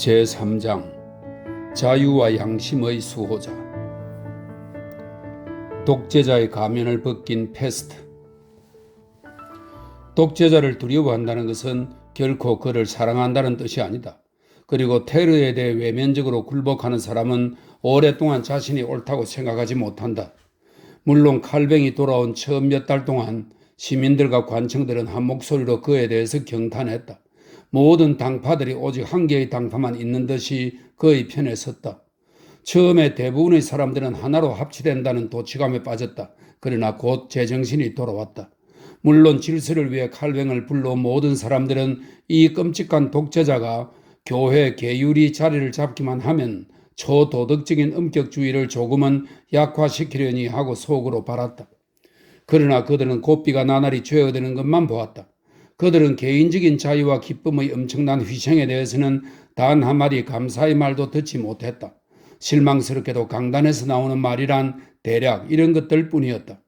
제3장 자유와 양심의 수호자. 독재자의 가면을 벗긴 패스트. 독재자를 두려워한다는 것은 결코 그를 사랑한다는 뜻이 아니다. 그리고 테러에 대해 외면적으로 굴복하는 사람은 오랫동안 자신이 옳다고 생각하지 못한다. 물론 칼뱅이 돌아온 처음 몇 달 동안 시민들과 관청들은 한 목소리로 그에 대해서 경탄했다. 모든 당파들이 오직 한 개의 당파만 있는 듯이 그의 편에 섰다. 처음에 대부분의 사람들은 하나로 합치된다는 도취감에 빠졌다. 그러나 곧 제정신이 돌아왔다. 물론 질서를 위해 칼뱅을 불러온 모든 사람들은 이 끔찍한 독재자가 교회 계율이 자리를 잡기만 하면 초도덕적인 엄격주의를 조금은 약화시키려니 하고 속으로 바랐다. 그러나 그들은 고삐가 나날이 죄어드는 것만 보았다. 그들은 개인적인 자유와 기쁨의 엄청난 희생에 대해서는 단 한마디 감사의 말도 듣지 못했다. 실망스럽게도 강단에서 나오는 말이란 대략 이런 것들 뿐이었다.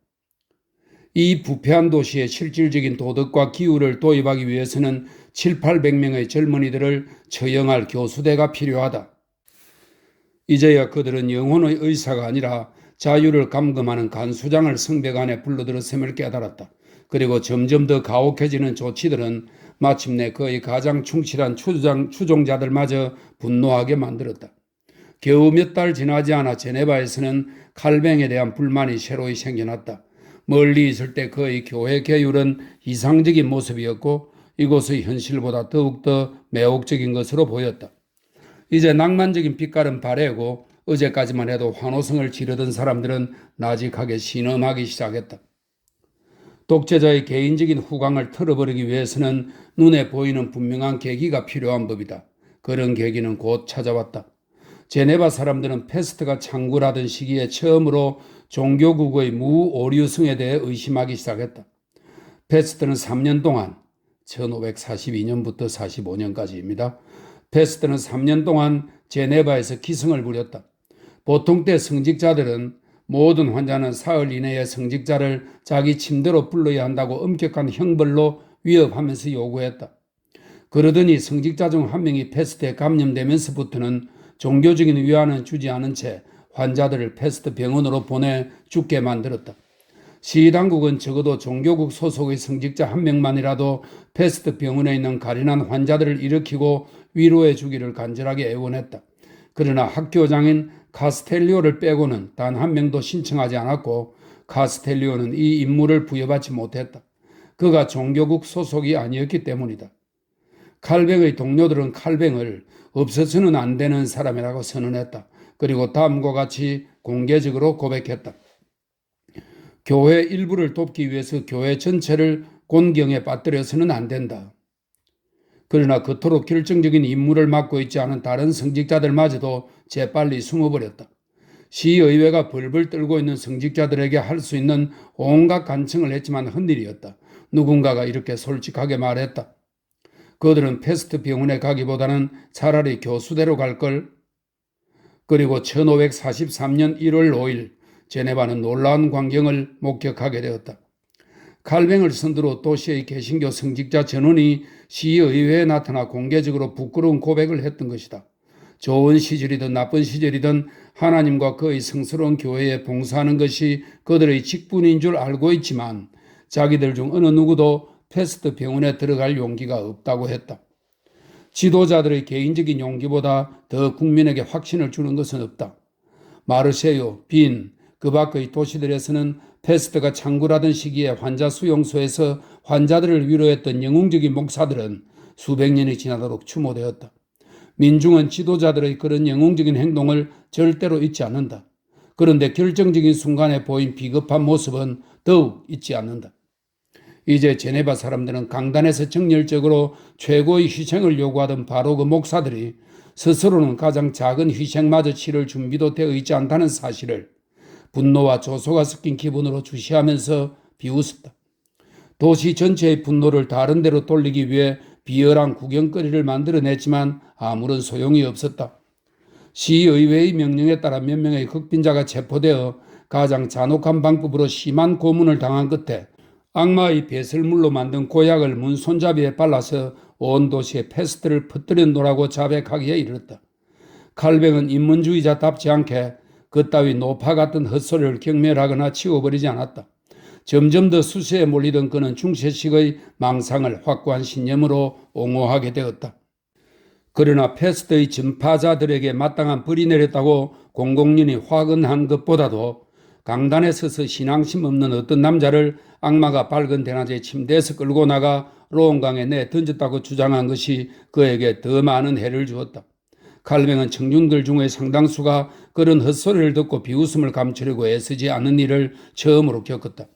이 부패한 도시에 실질적인 도덕과 기율을 도입하기 위해서는 700~800명의 젊은이들을 처형할 교수대가 필요하다. 이제야 그들은 영혼의 의사가 아니라 자유를 감금하는 간수장을 성벽 안에 불러들었음을 깨달았다. 그리고 점점 더 가혹해지는 조치들은 마침내 그의 가장 충실한 추종자들마저 분노하게 만들었다. 겨우 몇 달 지나지 않아 제네바에서는 칼뱅에 대한 불만이 새로이 생겨났다. 멀리 있을 때 그의 교회 계율은 이상적인 모습이었고 이곳의 현실보다 더욱더 매혹적인 것으로 보였다. 이제 낭만적인 빛깔은 바래고 어제까지만 해도 환호성을 지르던 사람들은 나직하게 신음하기 시작했다. 독재자의 개인적인 후광을 털어버리기 위해서는 눈에 보이는 분명한 계기가 필요한 법이다. 그런 계기는 곧 찾아왔다. 제네바 사람들은 패스트가 창궐하던 시기에 처음으로 종교국의 무오류성에 대해 의심하기 시작했다. 패스트는 3년 동안 1542년부터 45년까지입니다. 패스트는 3년 동안 제네바에서 기승을 부렸다. 보통 때 성직자들은 모든 환자는 사흘 이내에 성직자를 자기 침대로 불러야 한다고 엄격한 형벌로 위협하면서 요구했다. 그러더니 성직자 중 한 명이 패스트에 감염되면서부터는 종교적인 위안은 주지 않은 채 환자들을 패스트 병원으로 보내 죽게 만들었다. 시당국은 적어도 종교국 소속의 성직자 한 명만이라도 패스트 병원에 있는 가련한 환자들을 일으키고 위로해 주기를 간절하게 애원했다. 그러나 학교장인 카스텔리오를 빼고는 단 한 명도 신청하지 않았고 카스텔리오는 이 임무를 부여받지 못했다. 그가 종교국 소속이 아니었기 때문이다. 칼뱅의 동료들은 칼뱅을 없어서는 안 되는 사람이라고 선언했다. 그리고 다음과 같이 공개적으로 고백했다. 교회 일부를 돕기 위해서 교회 전체를 곤경에 빠뜨려서는 안 된다. 그러나 그토록 결정적인 임무를 맡고 있지 않은 다른 성직자들마저도 재빨리 숨어버렸다. 시의회가 벌벌 떨고 있는 성직자들에게 할 수 있는 온갖 간청을 했지만 헛일이었다. 누군가가 이렇게 솔직하게 말했다. 그들은 패스트 병원에 가기보다는 차라리 교수대로 갈 걸. 그리고 1543년 1월 5일 제네바는 놀라운 광경을 목격하게 되었다. 칼뱅을 선두로 도시의 개신교 성직자 전원이 시의회에 나타나 공개적으로 부끄러운 고백을 했던 것이다. 좋은 시절이든 나쁜 시절이든 하나님과 그의 성스러운 교회에 봉사하는 것이 그들의 직분인 줄 알고 있지만 자기들 중 어느 누구도 패스트 병원에 들어갈 용기가 없다고 했다. 지도자들의 개인적인 용기보다 더 국민에게 확신을 주는 것은 없다. 마르세유, 빈, 그 밖의 도시들에서는 패스트가 창궐하던 시기에 환자 수용소에서 환자들을 위로했던 영웅적인 목사들은 수백 년이 지나도록 추모되었다. 민중은 지도자들의 그런 영웅적인 행동을 절대로 잊지 않는다. 그런데 결정적인 순간에 보인 비겁한 모습은 더욱 잊지 않는다. 이제 제네바 사람들은 강단에서 정열적으로 최고의 희생을 요구하던 바로 그 목사들이 스스로는 가장 작은 희생마저 치를 준비도 되어 있지 않다는 사실을 분노와 조소가 섞인 기분으로 주시하면서 비웃었다. 도시 전체의 분노를 다른 데로 돌리기 위해 비열한 구경거리를 만들어냈지만 아무런 소용이 없었다. 시의회의 명령에 따라 몇 명의 흑빈자가 체포되어 가장 잔혹한 방법으로 심한 고문을 당한 끝에 악마의 배설물로 만든 고약을 문 손잡이에 발라서 온 도시에 패스트를 퍼뜨려 놓으라고 자백하기에 이르렀다. 칼뱅은 인문주의자답지 않게 그따위 노파 같은 헛소리를 경멸하거나 치워버리지 않았다. 점점 더 수세에 몰리던 그는 중세식의 망상을 확고한 신념으로 옹호하게 되었다. 그러나 패스트의 전파자들에게 마땅한 벌이 내렸다고 공공연히 화근한 것보다도 강단에 서서 신앙심 없는 어떤 남자를 악마가 밝은 대낮에 침대에서 끌고 나가 로온강에 내던졌다고 주장한 것이 그에게 더 많은 해를 주었다. 칼뱅은 청중들 중의 상당수가 그런 헛소리를 듣고 비웃음을 감추려고 애쓰지 않는 일을 처음으로 겪었다.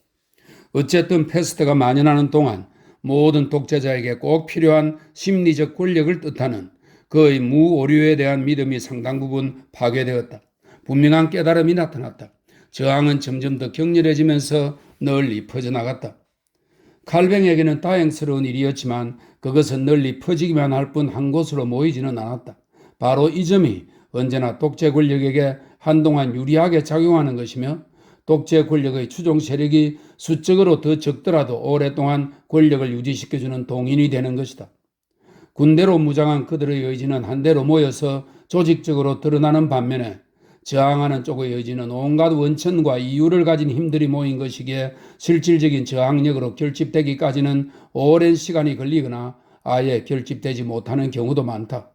어쨌든 패스트가 만연하는 동안 모든 독재자에게 꼭 필요한 심리적 권력을 뜻하는 그의 무오류에 대한 믿음이 상당 부분 파괴되었다. 분명한 깨달음이 나타났다. 저항은 점점 더 격렬해지면서 널리 퍼져나갔다. 칼뱅에게는 다행스러운 일이었지만 그것은 널리 퍼지기만 할 뿐 한 곳으로 모이지는 않았다. 바로 이 점이 언제나 독재 권력에게 한동안 유리하게 작용하는 것이며 독재 권력의 추종 세력이 수적으로 더 적더라도 오랫동안 권력을 유지시켜주는 동인이 되는 것이다. 군대로 무장한 그들의 의지는 한데로 모여서 조직적으로 드러나는 반면에 저항하는 쪽의 의지는 온갖 원천과 이유를 가진 힘들이 모인 것이기에 실질적인 저항력으로 결집되기까지는 오랜 시간이 걸리거나 아예 결집되지 못하는 경우도 많다.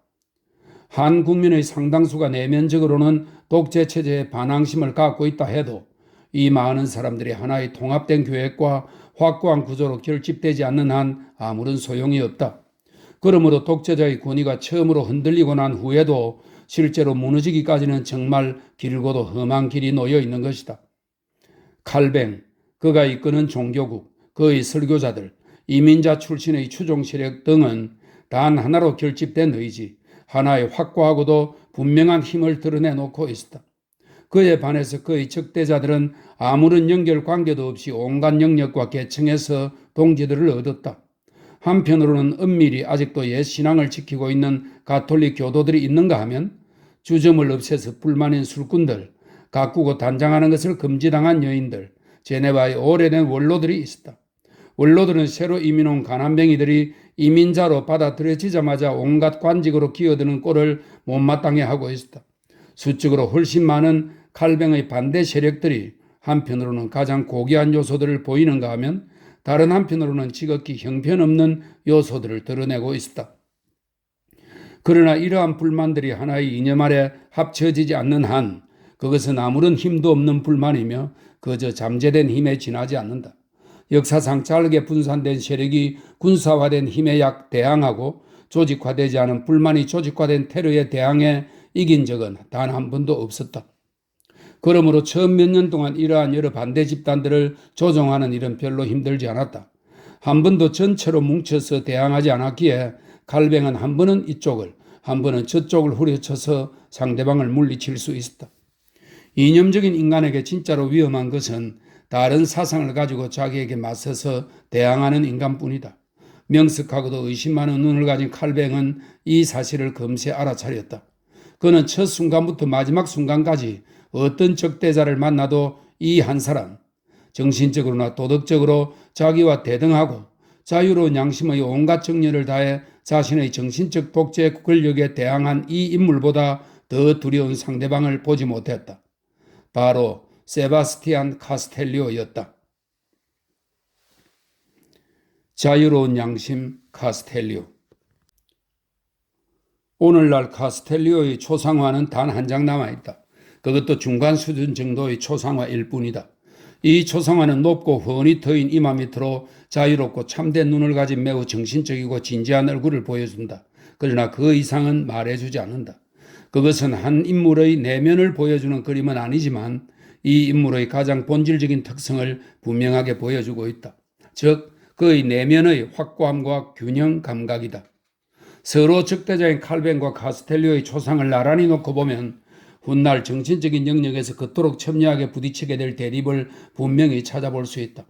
한 국민의 상당수가 내면적으로는 독재체제에 반항심을 갖고 있다 해도 이 많은 사람들이 하나의 통합된 계획과 확고한 구조로 결집되지 않는 한 아무런 소용이 없다. 그러므로 독재자의 권위가 처음으로 흔들리고 난 후에도 실제로 무너지기까지는 정말 길고도 험한 길이 놓여 있는 것이다. 칼뱅, 그가 이끄는 종교국, 그의 설교자들, 이민자 출신의 추종 세력 등은 단 하나로 결집된 의지, 하나의 확고하고도 분명한 힘을 드러내놓고 있었다. 그에 반해서 그의 적대자들은 아무런 연결 관계도 없이 온갖 영역과 계층에서 동지들을 얻었다. 한편으로는 엄밀히 아직도 옛 신앙을 지키고 있는 가톨릭 교도들이 있는가 하면 주점을 없애서 불만인 술꾼들, 가꾸고 단장하는 것을 금지당한 여인들, 제네바의 오래된 원로들이 있었다. 원로들은 새로 이민 온 가난뱅이들이 이민자로 받아들여지자마자 온갖 관직으로 기어드는 꼴을 못마땅해 하고 있었다. 수적으로 훨씬 많은 칼뱅의 반대 세력들이 한편으로는 가장 고귀한 요소들을 보이는가 하면 다른 한편으로는 지극히 형편없는 요소들을 드러내고 있었다. 그러나 이러한 불만들이 하나의 이념 아래 합쳐지지 않는 한 그것은 아무런 힘도 없는 불만이며 그저 잠재된 힘에 지나지 않는다. 역사상 짧게 분산된 세력이 군사화된 힘에 대항하고 조직화되지 않은 불만이 조직화된 테러에 대항해 이긴 적은 단 한 번도 없었다. 그러므로 처음 몇 년 동안 이러한 여러 반대 집단들을 조종하는 일은 별로 힘들지 않았다. 한 번도 전체로 뭉쳐서 대항하지 않았기에 칼뱅은 한 번은 이쪽을, 한 번은 저쪽을 후려쳐서 상대방을 물리칠 수 있었다. 이념적인 인간에게 진짜로 위험한 것은 다른 사상을 가지고 자기에게 맞서서 대항하는 인간뿐이다. 명석하고도 의심 많은 눈을 가진 칼뱅은 이 사실을 금세 알아차렸다. 그는 첫 순간부터 마지막 순간까지 어떤 적대자를 만나도 이 한 사람, 정신적으로나 도덕적으로 자기와 대등하고 자유로운 양심의 온갖 정열을 다해 자신의 정신적 독재 권력에 대항한 이 인물보다 더 두려운 상대방을 보지 못했다. 바로 세바스티안 카스텔리오였다. 자유로운 양심 카스텔리오. 오늘날 카스텔리오의 초상화는 단 한 장 남아있다. 그것도 중간 수준 정도의 초상화일 뿐이다. 이 초상화는 높고 훤히 트인 이마 밑으로 자유롭고 참된 눈을 가진 매우 정신적이고 진지한 얼굴을 보여준다. 그러나 그 이상은 말해주지 않는다. 그것은 한 인물의 내면을 보여주는 그림은 아니지만 이 인물의 가장 본질적인 특성을 분명하게 보여주고 있다. 즉, 그의 내면의 확고함과 균형 감각이다. 서로 적대자인 칼뱅과 카스텔리오의 초상을 나란히 놓고 보면 훗날 정신적인 영역에서 그토록 첨예하게 부딪히게 될 대립을 분명히 찾아볼 수 있다.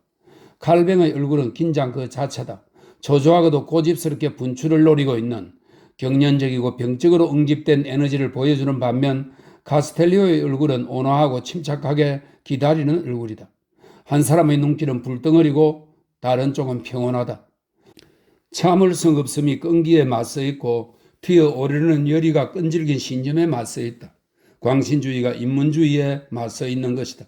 칼뱅의 얼굴은 긴장 그 자체다. 초조하고도 고집스럽게 분출을 노리고 있는 경련적이고 병적으로 응집된 에너지를 보여주는 반면 카스텔리오의 얼굴은 온화하고 침착하게 기다리는 얼굴이다. 한 사람의 눈길은 불덩어리고 다른 쪽은 평온하다. 참을 성급섬이 끈기에 맞서 있고 튀어오르는 열의가 끈질긴 신념에 맞서 있다. 광신주의가 인문주의에 맞서 있는 것이다.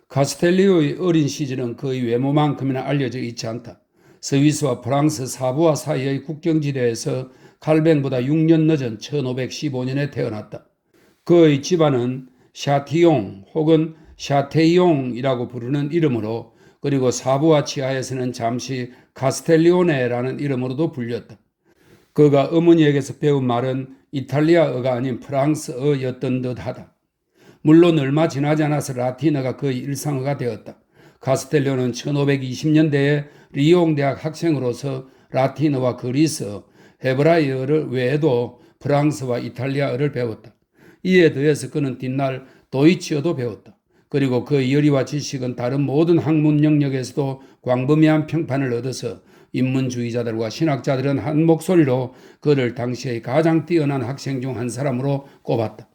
카스텔리오의 어린 시절은 그의 외모만큼이나 알려져 있지 않다. 스위스와 프랑스 사부와 사이의 국경지대에서 칼뱅보다 6년 늦은 1515년에 태어났다. 그의 집안은 샤티용 혹은 샤테이용이라고 부르는 이름으로, 그리고 사부와 치하에서는 잠시 카스텔리오네라는 이름으로도 불렸다. 그가 어머니에게서 배운 말은 이탈리아어가 아닌 프랑스어였던 듯하다. 물론 얼마 지나지 않아서 라틴어가 그의 일상어가 되었다. 카스텔리오는 1520년대에 리옹 대학 학생으로서 라틴어와 그리스어, 헤브라이어를 외에도 프랑스와 이탈리아어를 배웠다. 이에 더해서 그는 뒷날 도이치어도 배웠다. 그리고 그의 열의와 지식은 다른 모든 학문 영역에서도 광범위한 평판을 얻어서 인문주의자들과 신학자들은 한 목소리로 그를 당시의 가장 뛰어난 학생 중 한 사람으로 꼽았다.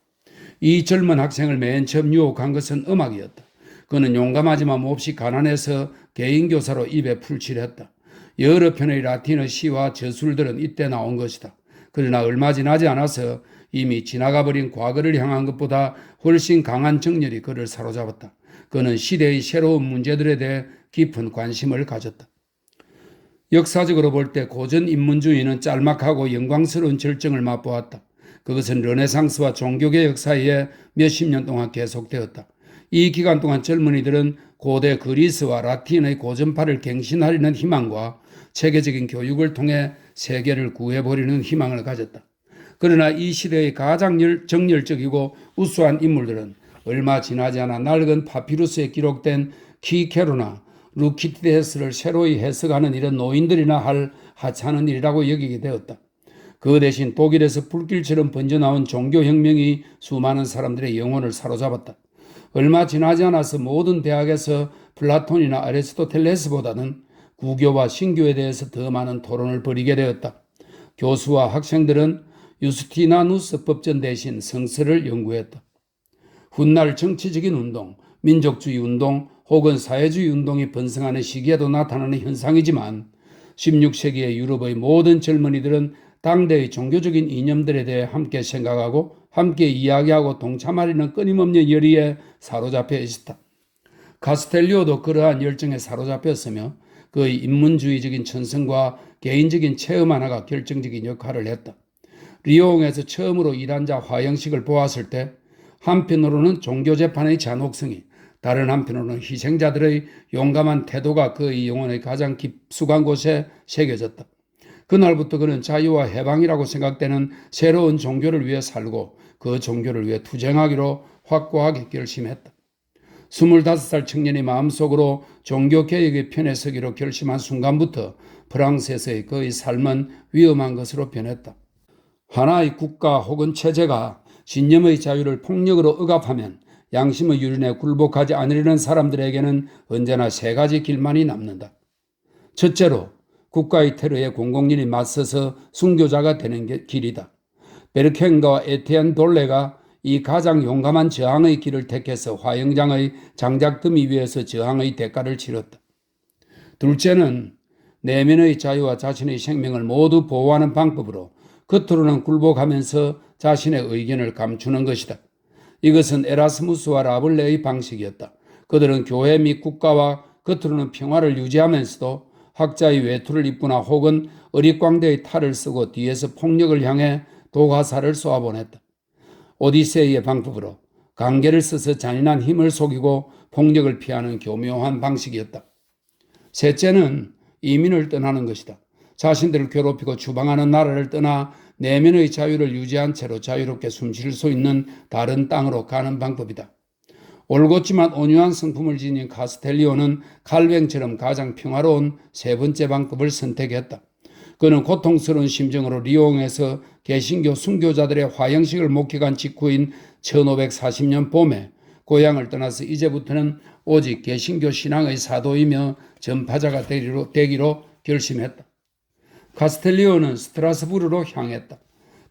이 젊은 학생을 맨 처음 유혹한 것은 음악이었다. 그는 용감하지만 몹시 가난해서 개인교사로 입에 풀칠했다. 여러 편의 라틴어 시와 저술들은 이때 나온 것이다. 그러나 얼마 지나지 않아서 이미 지나가버린 과거를 향한 것보다 훨씬 강한 정열이 그를 사로잡았다. 그는 시대의 새로운 문제들에 대해 깊은 관심을 가졌다. 역사적으로 볼 때 고전 인문주의는 짤막하고 영광스러운 절정을 맛보았다. 그것은 르네상스와 종교개혁 사이에 몇십 년 동안 계속되었다. 이 기간 동안 젊은이들은 고대 그리스와 라틴의 고전파를 갱신하려는 희망과 체계적인 교육을 통해 세계를 구해보려는 희망을 가졌다. 그러나 이 시대의 가장 정열적이고 우수한 인물들은 얼마 지나지 않아 낡은 파피루스에 기록된 키케로나 루키티데스를 새로이 해석하는 일은 노인들이나 할 하찮은 일이라고 여기게 되었다. 그 대신 독일에서 불길처럼 번져나온 종교혁명이 수많은 사람들의 영혼을 사로잡았다. 얼마 지나지 않아서 모든 대학에서 플라톤이나 아리스토텔레스보다는 구교와 신교에 대해서 더 많은 토론을 벌이게 되었다. 교수와 학생들은 유스티나누스 법전 대신 성서를 연구했다. 훗날 정치적인 운동, 민족주의 운동 혹은 사회주의 운동이 번성하는 시기에도 나타나는 현상이지만 16세기의 유럽의 모든 젊은이들은 당대의 종교적인 이념들에 대해 함께 생각하고 함께 이야기하고 동참하려는 끊임없는 열의에 사로잡혀 있었다. 카스텔리오도 그러한 열정에 사로잡혔으며 그의 인문주의적인 천성과 개인적인 체험 하나가 결정적인 역할을 했다. 리옹에서 처음으로 이단자 화형식을 보았을 때 한편으로는 종교재판의 잔혹성이, 다른 한편으로는 희생자들의 용감한 태도가 그의 영혼의 가장 깊숙한 곳에 새겨졌다. 그날부터 그는 자유와 해방이라고 생각되는 새로운 종교를 위해 살고 그 종교를 위해 투쟁하기로 확고하게 결심했다. 25살 청년이 마음속으로 종교개혁의 편에 서기로 결심한 순간부터 프랑스에서의 그의 삶은 위험한 것으로 변했다. 하나의 국가 혹은 체제가 신념의 자유를 폭력으로 억압하면 양심의 유린에 굴복하지 않으려는 사람들에게는 언제나 세 가지 길만이 남는다. 첫째로, 국가의 테러에 공공연히 맞서서 순교자가 되는 길이다. 베르켄가와 에티엔 돌레가 이 가장 용감한 저항의 길을 택해서 화영장의 장작더미 위에서 저항의 대가를 치렀다. 둘째는 내면의 자유와 자신의 생명을 모두 보호하는 방법으로 겉으로는 굴복하면서 자신의 의견을 감추는 것이다. 이것은 에라스무스와 라블레의 방식이었다. 그들은 교회 및 국가와 겉으로는 평화를 유지하면서도 학자의 외투를 입거나 혹은 어릿광대의 탈을 쓰고 뒤에서 폭력을 향해 도가사를 쏘아보냈다. 오디세이의 방법으로 강계를 써서 잔인한 힘을 속이고 폭력을 피하는 교묘한 방식이었다. 셋째는 이민을 떠나는 것이다. 자신들을 괴롭히고 추방하는 나라를 떠나 내면의 자유를 유지한 채로 자유롭게 숨쉴 수 있는 다른 땅으로 가는 방법이다. 올곧지만 온유한 성품을 지닌 카스텔리오는 칼뱅처럼 가장 평화로운 세 번째 방법을 선택했다. 그는 고통스러운 심정으로 리옹에서 개신교 순교자들의 화형식을 목격한 직후인 1540년 봄에 고향을 떠나서 이제부터는 오직 개신교 신앙의 사도이며 전파자가 되기로 결심했다. 카스텔리오는 스트라스부르로 향했다.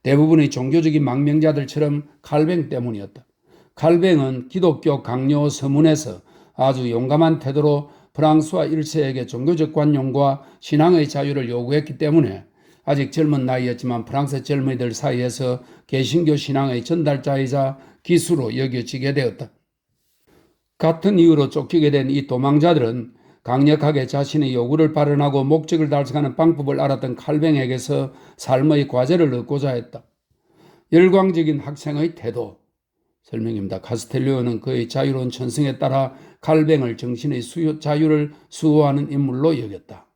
대부분의 종교적인 망명자들처럼 칼뱅 때문이었다. 칼뱅은 기독교 강요 서문에서 아주 용감한 태도로 프랑스와 1세에게 종교적 관용과 신앙의 자유를 요구했기 때문에 아직 젊은 나이였지만 프랑스 젊은이들 사이에서 개신교 신앙의 전달자이자 기수로 여겨지게 되었다. 같은 이유로 쫓기게 된 이 도망자들은 강력하게 자신의 요구를 발언하고 목적을 달성하는 방법을 알았던 칼뱅에게서 삶의 과제를 얻고자 했다. 열광적인 학생의 태도. 설명입니다. 카스텔리오는 그의 자유로운 천성에 따라 칼뱅을 정신의 자유를 수호하는 인물로 여겼다.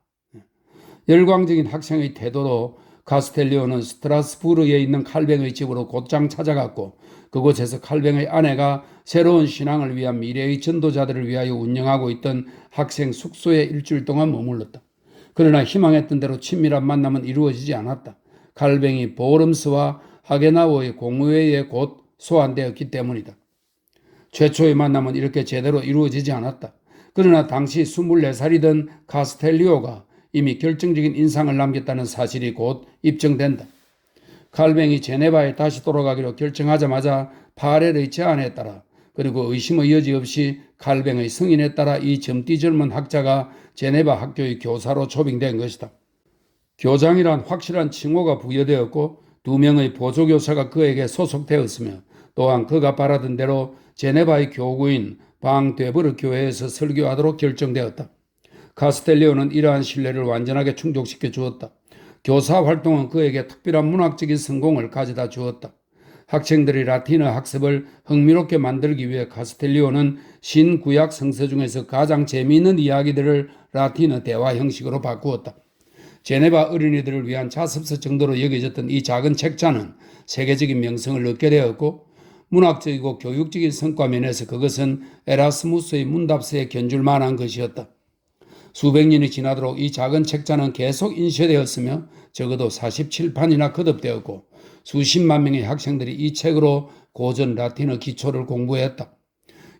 열광적인 학생의 태도로 카스텔리오는 스트라스부르에 있는 칼뱅의 집으로 곧장 찾아갔고 그곳에서 칼뱅의 아내가 새로운 신앙을 위한 미래의 전도자들을 위하여 운영하고 있던 학생 숙소에 일주일 동안 머물렀다. 그러나 희망했던 대로 친밀한 만남은 이루어지지 않았다. 칼뱅이 보름스와 하게나우의 공의회에 곧 소환되었기 때문이다. 최초의 만남은 이렇게 제대로 이루어지지 않았다. 그러나 당시 24살이던 카스텔리오가 이미 결정적인 인상을 남겼다는 사실이 곧 입증된다. 칼뱅이 제네바에 다시 돌아가기로 결정하자마자 파렐의 제안에 따라 그리고 의심의 여지 없이 칼뱅의 승인에 따라 이 젊디 젊은 학자가 제네바 학교의 교사로 초빙된 것이다. 교장이란 확실한 칭호가 부여되었고 2명의 보조교사가 그에게 소속되었으며 또한 그가 바라던 대로 제네바의 교구인 방되브르 교회에서 설교하도록 결정되었다. 카스텔리오는 이러한 신뢰를 완전하게 충족시켜 주었다. 교사 활동은 그에게 특별한 문학적인 성공을 가져다 주었다. 학생들의 라틴어 학습을 흥미롭게 만들기 위해 카스텔리오는 신구약 성서 중에서 가장 재미있는 이야기들을 라틴어 대화 형식으로 바꾸었다. 제네바 어린이들을 위한 자습서 정도로 여겨졌던 이 작은 책자는 세계적인 명성을 얻게 되었고 문학적이고 교육적인 성과 면에서 그것은 에라스무스의 문답서에 견줄 만한 것이었다. 수백 년이 지나도록 이 작은 책자는 계속 인쇄되었으며 적어도 47판이나 거듭되었고 수십만 명의 학생들이 이 책으로 고전 라틴어 기초를 공부했다.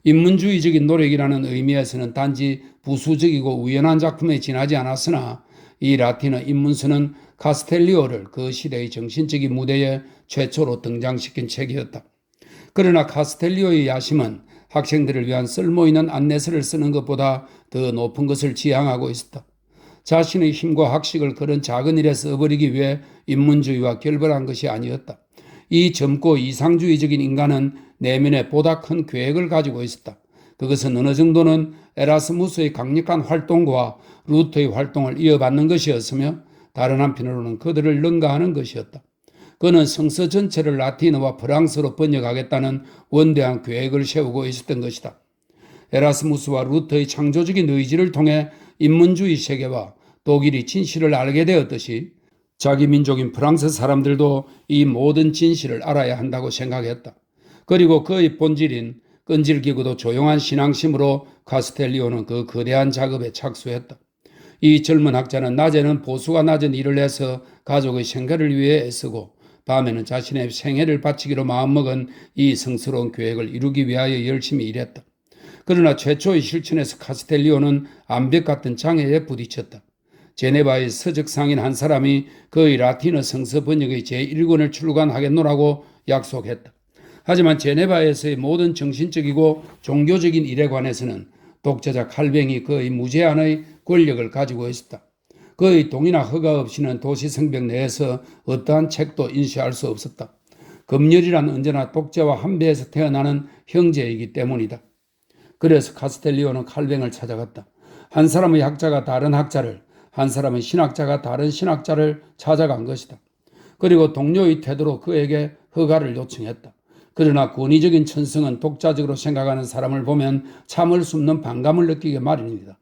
인문주의적인 노력이라는 의미에서는 단지 부수적이고 우연한 작품에 지나지 않았으나 이 라틴어 인문서는 카스텔리오를 그 시대의 정신적인 무대에 최초로 등장시킨 책이었다. 그러나 카스텔리오의 야심은 학생들을 위한 쓸모있는 안내서를 쓰는 것보다 더 높은 것을 지향하고 있었다. 자신의 힘과 학식을 그런 작은 일에 써버리기 위해 인문주의와 결별한 것이 아니었다. 이 젊고 이상주의적인 인간은 내면에 보다 큰 계획을 가지고 있었다. 그것은 어느 정도는 에라스무스의 강력한 활동과 루터의 활동을 이어받는 것이었으며 다른 한편으로는 그들을 능가하는 것이었다. 그는 성서 전체를 라틴어와 프랑스어로 번역하겠다는 원대한 계획을 세우고 있었던 것이다. 에라스무스와 루터의 창조적인 의지를 통해 인문주의 세계와 독일이 진실을 알게 되었듯이 자기 민족인 프랑스 사람들도 이 모든 진실을 알아야 한다고 생각했다. 그리고 그의 본질인 끈질기고도 조용한 신앙심으로 카스텔리오는 그 거대한 작업에 착수했다. 이 젊은 학자는 낮에는 보수가 낮은 일을 해서 가족의 생계를 위해 애쓰고 밤에는 자신의 생애를 바치기로 마음먹은 이 성스러운 계획을 이루기 위하여 열심히 일했다. 그러나 최초의 실천에서 카스텔리오는 암벽 같은 장애에 부딪혔다. 제네바의 서적상인 한 사람이 그의 라틴어 성서 번역의 제1권을 출간하겠노라고 약속했다. 하지만 제네바에서의 모든 정신적이고 종교적인 일에 관해서는 독재자 칼뱅이 그의 무제한의 권력을 가지고 있었다. 그의 동의나 허가 없이는 도시 성벽 내에서 어떠한 책도 인쇄할 수 없었다. 검열이란 언제나 독재와 한배에서 태어나는 형제이기 때문이다. 그래서 카스텔리오는 칼뱅을 찾아갔다. 한 사람의 학자가 다른 학자를, 한 사람의 신학자가 다른 신학자를 찾아간 것이다. 그리고 동료의 태도로 그에게 허가를 요청했다. 그러나 권위적인 천성은 독자적으로 생각하는 사람을 보면 참을 수 없는 반감을 느끼게 마련이다.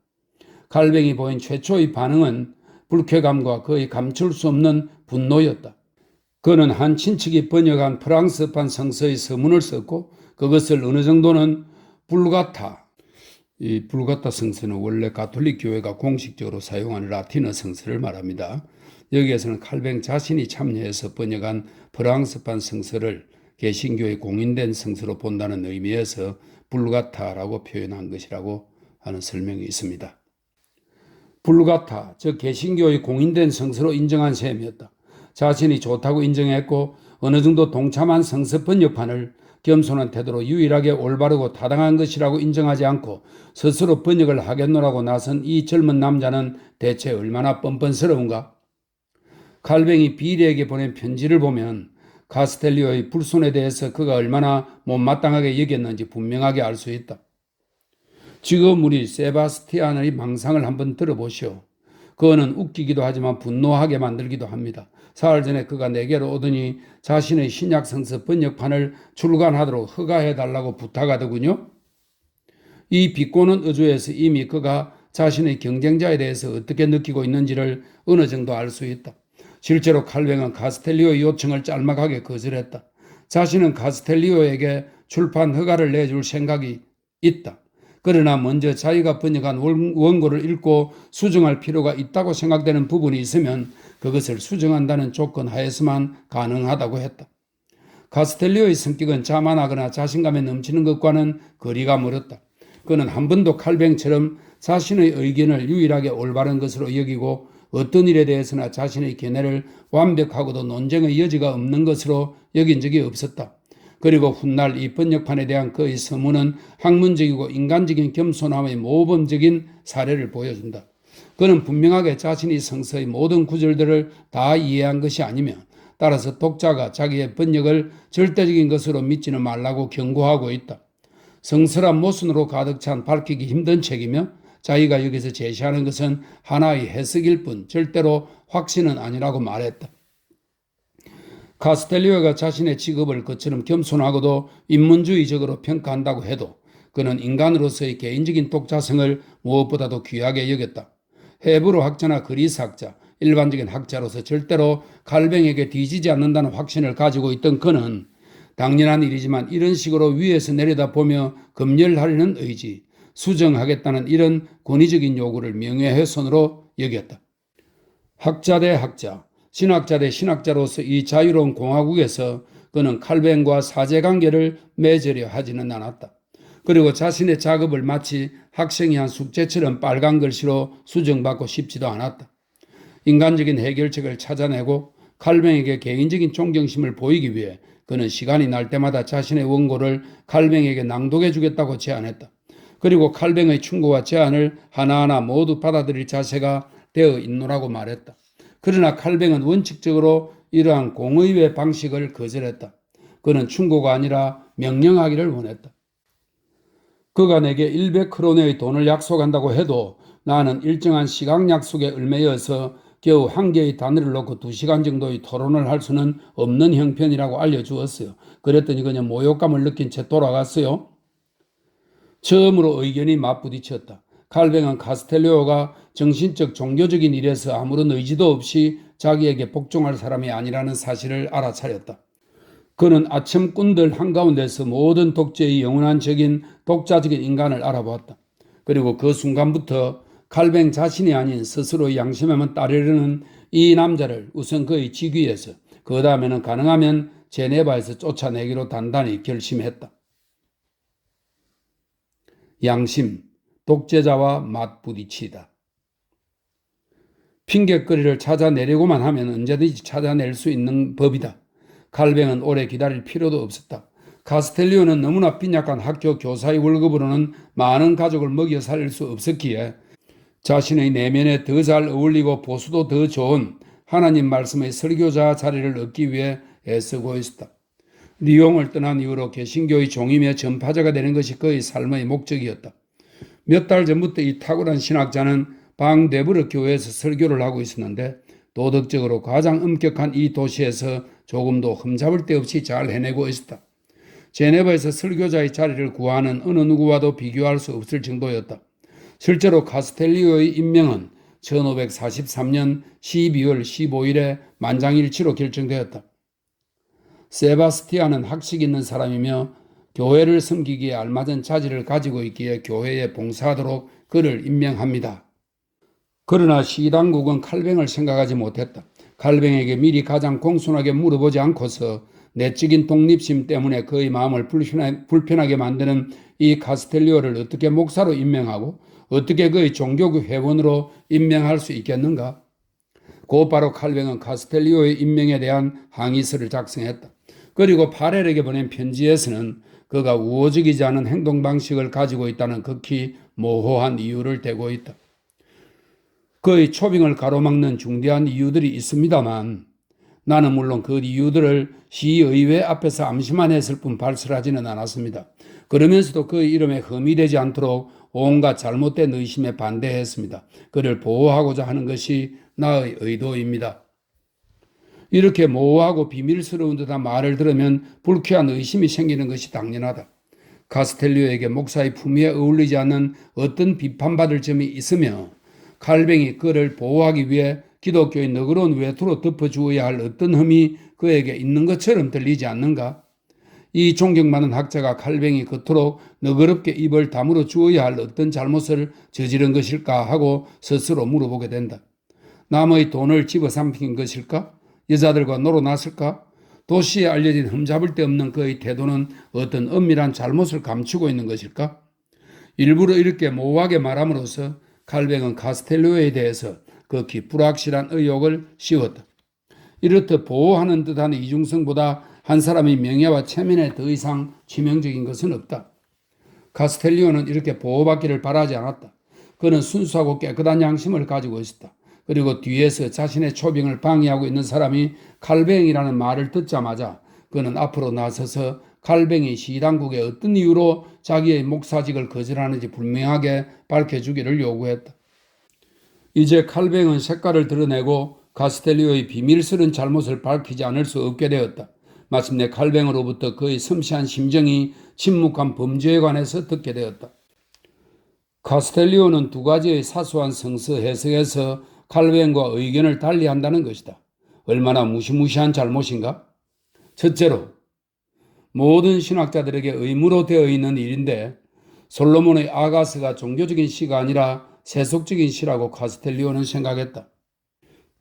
칼뱅이 보인 최초의 반응은 불쾌감과 거의 감출 수 없는 분노였다. 그는 한 친척이 번역한 프랑스판 성서의 서문을 썼고 그것을 어느 정도는 불가타, 이 불가타 성서는 원래 가톨릭 교회가 공식적으로 사용하는 라틴어 성서를 말합니다. 여기에서는 칼뱅 자신이 참여해서 번역한 프랑스판 성서를 개신교의 공인된 성서로 본다는 의미에서 불가타라고 표현한 것이라고 하는 설명이 있습니다. 불가타, 즉 개신교의 공인된 성서로 인정한 셈이었다. 자신이 좋다고 인정했고 어느 정도 동참한 성서 번역판을 겸손한 태도로 유일하게 올바르고 타당한 것이라고 인정하지 않고 스스로 번역을 하겠노라고 나선 이 젊은 남자는 대체 얼마나 뻔뻔스러운가? 칼뱅이 비리에게 보낸 편지를 보면 카스텔리오의 불손에 대해서 그가 얼마나 못마땅하게 여겼는지 분명하게 알 수 있다. 지금 우리 세바스티안의 망상을 한번 들어보시오. 그거는 웃기기도 하지만 분노하게 만들기도 합니다. 사흘 전에 그가 내게로 오더니 자신의 신약성서 번역판을 출간하도록 허가해달라고 부탁하더군요. 이 비꼬는 어조에서 이미 그가 자신의 경쟁자에 대해서 어떻게 느끼고 있는지를 어느 정도 알 수 있다. 실제로 칼뱅은 카스텔리오의 요청을 짤막하게 거절했다. 자신은 카스텔리오에게 출판 허가를 내줄 생각이 있다. 그러나 먼저 자기가 번역한 원고를 읽고 수정할 필요가 있다고 생각되는 부분이 있으면 그것을 수정한다는 조건 하에서만 가능하다고 했다. 카스텔리오의 성격은 자만하거나 자신감에 넘치는 것과는 거리가 멀었다. 그는 한 번도 칼뱅처럼 자신의 의견을 유일하게 올바른 것으로 여기고 어떤 일에 대해서나 자신의 견해를 완벽하고도 논쟁의 여지가 없는 것으로 여긴 적이 없었다. 그리고 훗날 이 번역판에 대한 그의 서문은 학문적이고 인간적인 겸손함의 모범적인 사례를 보여준다. 그는 분명하게 자신이 성서의 모든 구절들을 다 이해한 것이 아니며 따라서 독자가 자기의 번역을 절대적인 것으로 믿지는 말라고 경고하고 있다. 성서란 모순으로 가득 찬 밝히기 힘든 책이며 자기가 여기서 제시하는 것은 하나의 해석일 뿐 절대로 확신은 아니라고 말했다. 카스텔리오가 자신의 직업을 그처럼 겸손하고도 인문주의적으로 평가한다고 해도 그는 인간으로서의 개인적인 독자성을 무엇보다도 귀하게 여겼다. 헤브로 학자나 그리스 학자, 일반적인 학자로서 절대로 칼뱅에게 뒤지지 않는다는 확신을 가지고 있던 그는 당연한 일이지만 이런 식으로 위에서 내려다보며 검열하려는 의지, 수정하겠다는 이런 권위적인 요구를 명예훼손으로 여겼다. 학자 대 학자, 신학자 대 신학자로서 이 자유로운 공화국에서 그는 칼뱅과 사제관계를 맺으려 하지는 않았다. 그리고 자신의 작업을 마치 학생이 한 숙제처럼 빨간 글씨로 수정받고 싶지도 않았다. 인간적인 해결책을 찾아내고 칼뱅에게 개인적인 존경심을 보이기 위해 그는 시간이 날 때마다 자신의 원고를 칼뱅에게 낭독해 주겠다고 제안했다. 그리고 칼뱅의 충고와 제안을 하나하나 모두 받아들일 자세가 되어 있노라고 말했다. 그러나 칼뱅은 원칙적으로 이러한 공의회 방식을 거절했다. 그는 충고가 아니라 명령하기를 원했다. 그가 내게 100크로네의 돈을 약속한다고 해도 나는 일정한 시간 약속에 얽매여서 겨우 한 개의 단어를 놓고 2시간 정도의 토론을 할 수는 없는 형편이라고 알려주었어요. 그랬더니 그냥 모욕감을 느낀 채 돌아갔어요. 처음으로 의견이 맞부딪혔다. 칼뱅은 카스텔리오가 정신적 종교적인 일에서 아무런 의지도 없이 자기에게 복종할 사람이 아니라는 사실을 알아차렸다. 그는 아첨꾼들 한가운데서 모든 독재의 영원한 적인 독자적인 인간을 알아보았다. 그리고 그 순간부터 칼뱅 자신이 아닌 스스로의 양심에만 따르려는 이 남자를 우선 그의 직위에서 그 다음에는 가능하면 제네바에서 쫓아내기로 단단히 결심했다. 양심, 독재자와 맞부딪히다. 핑곗거리를 찾아내려고만 하면 언제든지 찾아낼 수 있는 법이다. 칼뱅은 오래 기다릴 필요도 없었다. 카스텔리오는 너무나 빈약한 학교 교사의 월급으로는 많은 가족을 먹여 살릴 수 없었기에 자신의 내면에 더 잘 어울리고 보수도 더 좋은 하나님 말씀의 설교자 자리를 얻기 위해 애쓰고 있었다. 리옹을 떠난 이후로 개신교의 종이며 전파자가 되는 것이 그의 삶의 목적이었다. 몇 달 전부터 이 탁월한 신학자는 방데브르 교회에서 설교를 하고 있었는데 도덕적으로 가장 엄격한 이 도시에서 조금도 흠잡을 데 없이 잘 해내고 있었다. 제네바에서 설교자의 자리를 구하는 어느 누구와도 비교할 수 없을 정도였다. 실제로 카스텔리오의 임명은 1543년 12월 15일에 만장일치로 결정되었다. 세바스티안은 학식 있는 사람이며 교회를 섬기기에 알맞은 자질을 가지고 있기에 교회에 봉사하도록 그를 임명합니다. 그러나 시당국은 칼뱅을 생각하지 못했다. 칼뱅에게 미리 가장 공손하게 물어보지 않고서 내적인 독립심 때문에 그의 마음을 불편하게 만드는 이 카스텔리오를 어떻게 목사로 임명하고 어떻게 그의 종교국 회원으로 임명할 수 있겠는가? 곧바로 칼뱅은 카스텔리오의 임명에 대한 항의서를 작성했다. 그리고 바렐에게 보낸 편지에서는 그가 우호적이지 않은 행동 방식을 가지고 있다는 극히 모호한 이유를 대고 있다. 그의 초빙을 가로막는 중대한 이유들이 있습니다만 나는 물론 그 이유들을 시의회 앞에서 암시만 했을 뿐 발설하지는 않았습니다. 그러면서도 그의 이름에 흠이 되지 않도록 온갖 잘못된 의심에 반대했습니다. 그를 보호하고자 하는 것이 나의 의도입니다. 이렇게 모호하고 비밀스러운 듯한 말을 들으면 불쾌한 의심이 생기는 것이 당연하다. 카스텔리오에게 목사의 품위에 어울리지 않는 어떤 비판받을 점이 있으며 칼뱅이 그를 보호하기 위해 기독교의 너그러운 외투로 덮어주어야 할 어떤 흠이 그에게 있는 것처럼 들리지 않는가? 이 존경받는 학자가 칼뱅이 그토록 너그럽게 입을 다물어 주어야 할 어떤 잘못을 저지른 것일까 하고 스스로 물어보게 된다. 남의 돈을 집어삼킨 것일까? 여자들과 놀아났을까? 도시에 알려진 흠잡을 데 없는 그의 태도는 어떤 엄밀한 잘못을 감추고 있는 것일까? 일부러 이렇게 모호하게 말함으로써 칼뱅은 카스텔리오에 대해서 극히 불확실한 의혹을 씌웠다. 이렇듯 보호하는 듯한 이중성보다 한 사람의 명예와 체면에 더 이상 치명적인 것은 없다. 카스텔리오는 이렇게 보호받기를 바라지 않았다. 그는 순수하고 깨끗한 양심을 가지고 있었다. 그리고 뒤에서 자신의 초빙을 방해하고 있는 사람이 칼뱅이라는 말을 듣자마자 그는 앞으로 나서서 칼뱅이 시당국에 어떤 이유로 자기의 목사직을 거절하는지 분명하게 밝혀주기를 요구했다. 이제 칼뱅은 색깔을 드러내고 카스텔리오의 비밀스러운 잘못을 밝히지 않을 수 없게 되었다. 마침내 칼뱅으로부터 그의 섬세한 심정이 침묵한 범죄에 관해서 듣게 되었다. 카스텔리오는 두 가지의 사소한 성서 해석에서 칼뱅과 의견을 달리한다는 것이다. 얼마나 무시무시한 잘못인가? 첫째로, 모든 신학자들에게 의무로 되어 있는 일인데 솔로몬의 아가스가 종교적인 시가 아니라 세속적인 시라고 카스텔리오는 생각했다.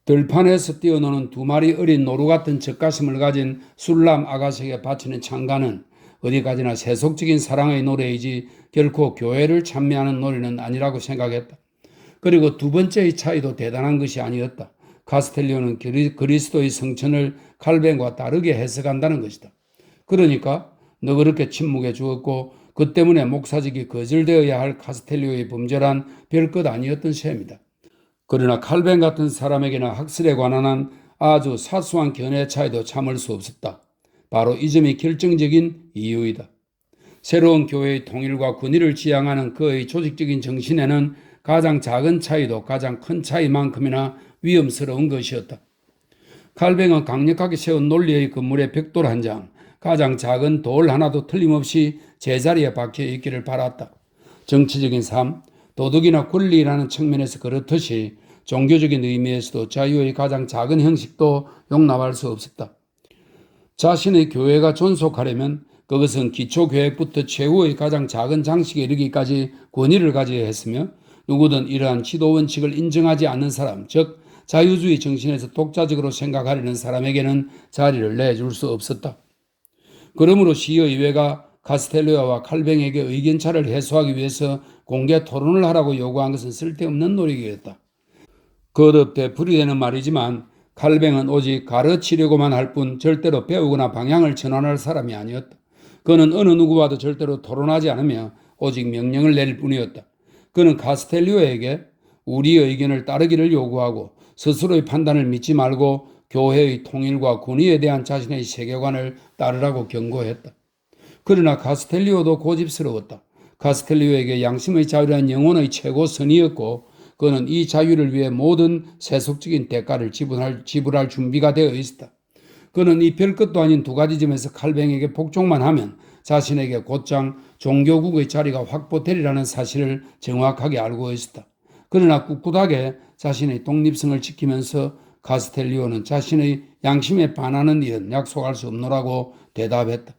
들판에서 뛰어노는 두 마리 어린 노루 같은 젖가슴을 가진 술람 아가씨에게 바치는 찬가는 어디까지나 세속적인 사랑의 노래이지 결코 교회를 찬미하는 노래는 아니라고 생각했다. 그리고 두 번째의 차이도 대단한 것이 아니었다. 카스텔리오는 그리스도의 성천을 칼뱅과 다르게 해석한다는 것이다. 그러니까 너그럽게 침묵해 주었고 그 때문에 목사직이 거절되어야 할 카스텔리오의 범죄란 별것 아니었던 셈이다. 그러나 칼뱅 같은 사람에게는 학설에 관한 한 아주 사소한 견해 차이도 참을 수 없었다. 바로 이 점이 결정적인 이유이다. 새로운 교회의 통일과 권위를 지향하는 그의 조직적인 정신에는 가장 작은 차이도 가장 큰 차이만큼이나 위험스러운 것이었다. 칼뱅은 강력하게 세운 논리의 건물의 벽돌 한 장, 가장 작은 돌 하나도 틀림없이 제자리에 박혀 있기를 바랐다. 정치적인 삶, 도덕이나 권리라는 측면에서 그렇듯이 종교적인 의미에서도 자유의 가장 작은 형식도 용납할 수 없었다. 자신의 교회가 존속하려면 그것은 기초계획부터 최후의 가장 작은 장식에 이르기까지 권위를 가져야 했으며 누구든 이러한 지도 원칙을 인정하지 않는 사람, 즉 자유주의 정신에서 독자적으로 생각하려는 사람에게는 자리를 내줄 수 없었다. 그러므로 시의회가 카스텔리오와 칼뱅에게 의견차를 해소하기 위해서 공개 토론을 하라고 요구한 것은 쓸데없는 노력이었다. 거듭되어 풀이되는 말이지만 칼뱅은 오직 가르치려고만 할 뿐 절대로 배우거나 방향을 전환할 사람이 아니었다. 그는 어느 누구와도 절대로 토론하지 않으며 오직 명령을 내릴 뿐이었다. 그는 카스텔리오에게 우리의 의견을 따르기를 요구하고 스스로의 판단을 믿지 말고 교회의 통일과 권위에 대한 자신의 세계관을 따르라고 경고했다. 그러나 카스텔리오도 고집스러웠다. 카스텔리오에게 양심의 자유란 영혼의 최고선이었고 그는 이 자유를 위해 모든 세속적인 대가를 지불할 준비가 되어 있었다. 그는 이 별것도 아닌 두 가지 점에서 칼뱅에게 복종만 하면 자신에게 곧장 종교국의 자리가 확보되리라는 사실을 정확하게 알고 있었다. 그러나 꿋꿋하게 자신의 독립성을 지키면서 카스텔리오는 자신의 양심에 반하는 일은 약속할 수 없노라고 대답했다.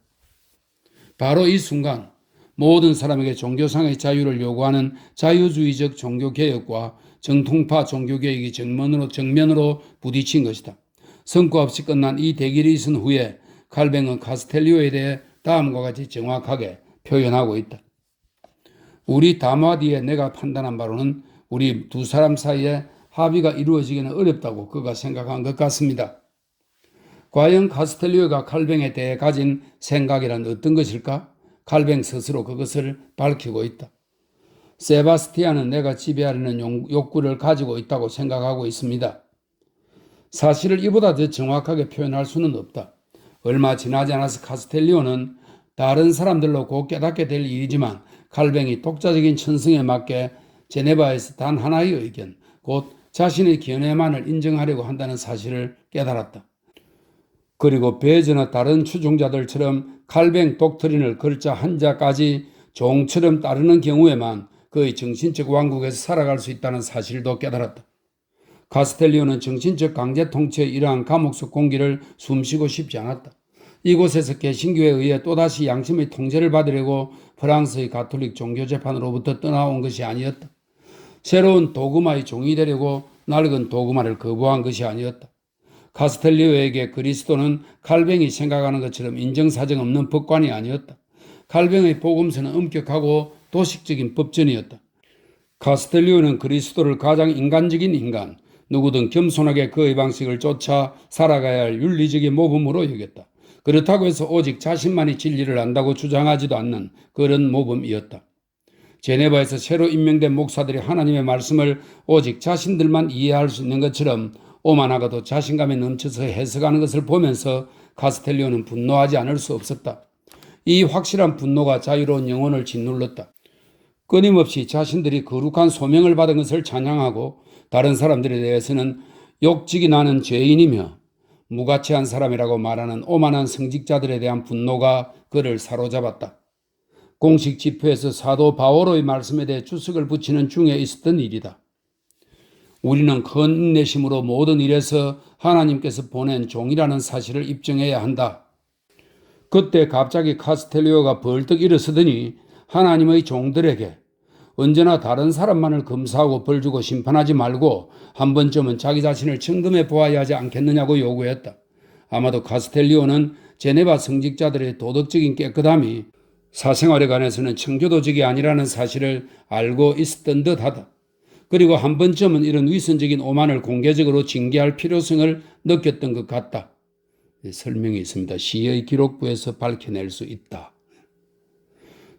바로 이 순간 모든 사람에게 종교상의 자유를 요구하는 자유주의적 종교개혁과 정통파 종교개혁이 정면으로 부딪힌 것이다. 성과 없이 끝난 이 대결이 있은 후에 칼뱅은 카스텔리오에 대해 다음과 같이 정확하게 표현하고 있다. 우리 담화 뒤에 내가 판단한 바로는 우리 두 사람 사이에 합의가 이루어지기는 어렵다고 그가 생각한 것 같습니다. 과연 카스텔리오가 칼뱅에 대해 가진 생각이란 어떤 것일까? 칼뱅 스스로 그것을 밝히고 있다. 세바스티안은 내가 지배하려는 욕구를 가지고 있다고 생각하고 있습니다. 사실을 이보다 더 정확하게 표현할 수는 없다. 얼마 지나지 않아서 카스텔리오는 다른 사람들로 곧 깨닫게 될 일이지만 칼뱅이 독자적인 천성에 맞게 제네바에서 단 하나의 의견, 곧 자신의 견해만을 인정하려고 한다는 사실을 깨달았다. 그리고 배저나 다른 추종자들처럼 칼뱅 독트린을 글자 한자까지 종처럼 따르는 경우에만 그의 정신적 왕국에서 살아갈 수 있다는 사실도 깨달았다. 카스텔리오는 정신적 강제 통치의 이러한 감옥 속 공기를 숨쉬고 싶지 않았다. 이곳에서 개신교에 의해 또다시 양심의 통제를 받으려고 프랑스의 가톨릭 종교재판으로부터 떠나온 것이 아니었다. 새로운 도그마의 종이 되려고 낡은 도그마를 거부한 것이 아니었다. 카스텔리오에게 그리스도는 칼뱅이 생각하는 것처럼 인정사정 없는 법관이 아니었다. 칼뱅의 복음서는 엄격하고 도식적인 법전이었다. 카스텔리오는 그리스도를 가장 인간적인 인간, 누구든 겸손하게 그의 방식을 쫓아 살아가야 할 윤리적인 모범으로 여겼다. 그렇다고 해서 오직 자신만이 진리를 안다고 주장하지도 않는 그런 모범이었다. 제네바에서 새로 임명된 목사들이 하나님의 말씀을 오직 자신들만 이해할 수 있는 것처럼 오만하고도 자신감에 넘쳐서 해석하는 것을 보면서 카스텔리오는 분노하지 않을 수 없었다. 이 확실한 분노가 자유로운 영혼을 짓눌렀다. 끊임없이 자신들이 거룩한 소명을 받은 것을 찬양하고 다른 사람들에 대해서는 욕직이 나는 죄인이며 무가치한 사람이라고 말하는 오만한 성직자들에 대한 분노가 그를 사로잡았다. 공식 집회에서 사도 바오로의 말씀에 대해 주석을 붙이는 중에 있었던 일이다. 우리는 큰 인내심으로 모든 일에서 하나님께서 보낸 종이라는 사실을 입증해야 한다. 그때 갑자기 카스텔리오가 벌떡 일어서더니 하나님의 종들에게 언제나 다른 사람만을 검사하고 벌주고 심판하지 말고 한 번쯤은 자기 자신을 점검해 보아야 하지 않겠느냐고 요구했다. 아마도 카스텔리오는 제네바 성직자들의 도덕적인 깨끗함이 사생활에 관해서는 청교도적이 아니라는 사실을 알고 있었던 듯하다. 그리고 한 번쯤은 이런 위선적인 오만을 공개적으로 징계할 필요성을 느꼈던 것 같다. 설명이 있습니다. 시의 기록부에서 밝혀낼 수 있다.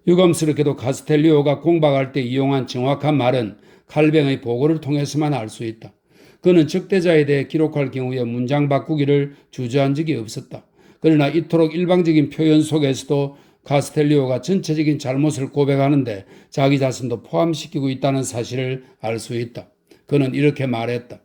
유감스럽게도 카스텔리오가 공박할 때 이용한 정확한 말은 칼뱅의 보고를 통해서만 알 수 있다. 그는 적대자에 대해 기록할 경우에 문장 바꾸기를 주저한 적이 없었다. 그러나 이토록 일방적인 표현 속에서도 카스텔리오가 전체적인 잘못을 고백하는데 자기 자신도 포함시키고 있다는 사실을 알 수 있다. 그는 이렇게 말했다.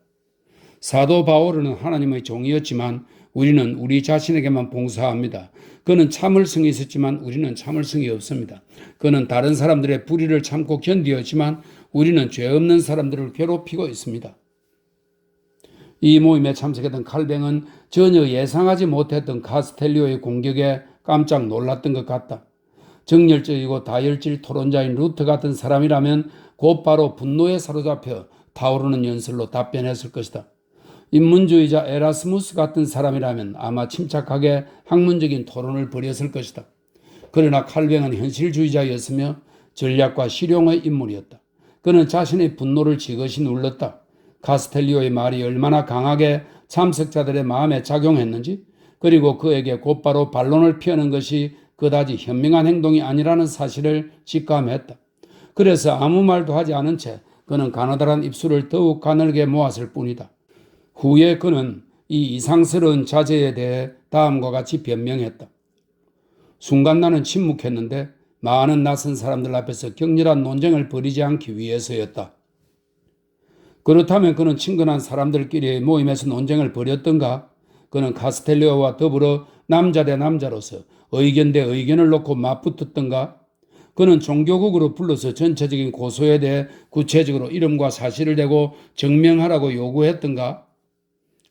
사도 바오로는 하나님의 종이었지만 우리는 우리 자신에게만 봉사합니다. 그는 참을성이 있었지만 우리는 참을성이 없습니다. 그는 다른 사람들의 불의를 참고 견디었지만 우리는 죄 없는 사람들을 괴롭히고 있습니다. 이 모임에 참석했던 칼뱅은 전혀 예상하지 못했던 카스텔리오의 공격에 깜짝 놀랐던 것 같다. 정열적이고 다혈질 토론자인 루터 같은 사람이라면 곧바로 분노에 사로잡혀 타오르는 연설로 답변했을 것이다. 인문주의자 에라스무스 같은 사람이라면 아마 침착하게 학문적인 토론을 벌였을 것이다. 그러나 칼뱅은 현실주의자였으며 전략과 실용의 인물이었다. 그는 자신의 분노를 지그시 눌렀다. 카스텔리오의 말이 얼마나 강하게 참석자들의 마음에 작용했는지, 그리고 그에게 곧바로 반론을 피하는 것이 그다지 현명한 행동이 아니라는 사실을 직감했다. 그래서 아무 말도 하지 않은 채 그는 가느다란 입술을 더욱 가늘게 모았을 뿐이다. 후에 그는 이 이상스러운 자제에 대해 다음과 같이 변명했다. 순간 나는 침묵했는데 많은 낯선 사람들 앞에서 격렬한 논쟁을 벌이지 않기 위해서였다. 그렇다면 그는 친근한 사람들끼리의 모임에서 논쟁을 벌였던가? 그는 카스텔리오와 더불어 남자 대 남자로서 의견 대 의견을 놓고 맞붙었던가? 그는 종교국으로 불러서 전체적인 고소에 대해 구체적으로 이름과 사실을 대고 증명하라고 요구했던가?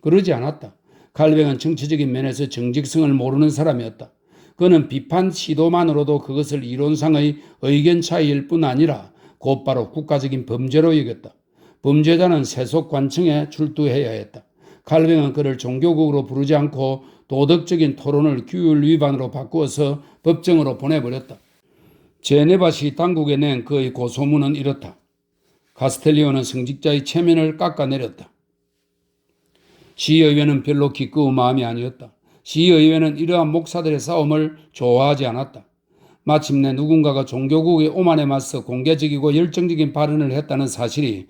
그러지 않았다. 칼뱅은 정치적인 면에서 정직성을 모르는 사람이었다. 그는 비판 시도만으로도 그것을 이론상의 의견 차이일 뿐 아니라 곧바로 국가적인 범죄로 여겼다. 범죄자는 세속 관청에 출두해야 했다. 칼뱅은 그를 종교국으로 부르지 않고 도덕적인 토론을 규율 위반으로 바꾸어서 법정으로 보내버렸다. 제네바시 당국에 낸 그의 고소문은 이렇다. 카스텔리오는 성직자의 체면을 깎아내렸다. 시의회는 별로 기꺼운 마음이 아니었다. 시의회는 이러한 목사들의 싸움을 좋아하지 않았다. 마침내 누군가가 종교국의 오만에 맞서 공개적이고 열정적인 발언을 했다는 사실이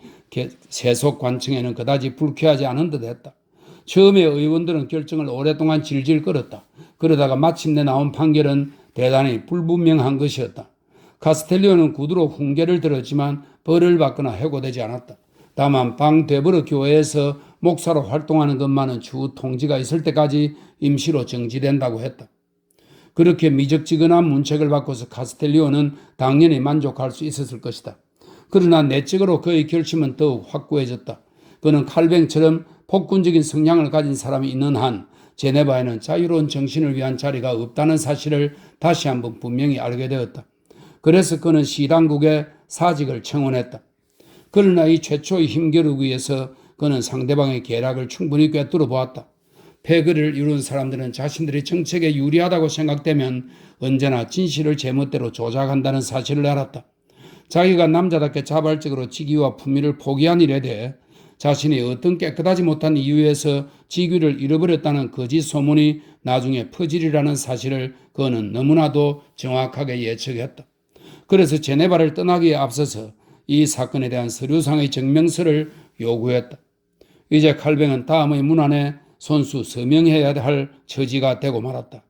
세속 관청에는 그다지 불쾌하지 않은 듯했다. 처음에 의원들은 결정을 오랫동안 질질 끌었다. 그러다가 마침내 나온 판결은 대단히 불분명한 것이었다. 카스텔리오는 구두로 훈계를 들었지만 벌을 받거나 해고되지 않았다. 다만 방되버르 교회에서 목사로 활동하는 것만은 추후 통지가 있을 때까지 임시로 정지된다고 했다. 그렇게 미적지근한 문책을 받고서 카스텔리오는 당연히 만족할 수 있었을 것이다. 그러나 내적으로 그의 결심은 더욱 확고해졌다. 그는 칼뱅처럼 폭군적인 성향을 가진 사람이 있는 한 제네바에는 자유로운 정신을 위한 자리가 없다는 사실을 다시 한번 분명히 알게 되었다. 그래서 그는 시당국에 사직을 청원했다. 그러나 이 최초의 힘겨루기 위해서 그는 상대방의 계략을 충분히 꿰뚫어 보았다. 패거를 이룬 사람들은 자신들이 정책에 유리하다고 생각되면 언제나 진실을 제멋대로 조작한다는 사실을 알았다. 자기가 남자답게 자발적으로 직위와 품위를 포기한 일에 대해 자신이 어떤 깨끗하지 못한 이유에서 직위를 잃어버렸다는 거짓 소문이 나중에 퍼지리라는 사실을 그는 너무나도 정확하게 예측했다. 그래서 제네바를 떠나기에 앞서서 이 사건에 대한 서류상의 증명서를 요구했다. 이제 칼뱅은 다음의 문안에 손수 서명해야 할 처지가 되고 말았다.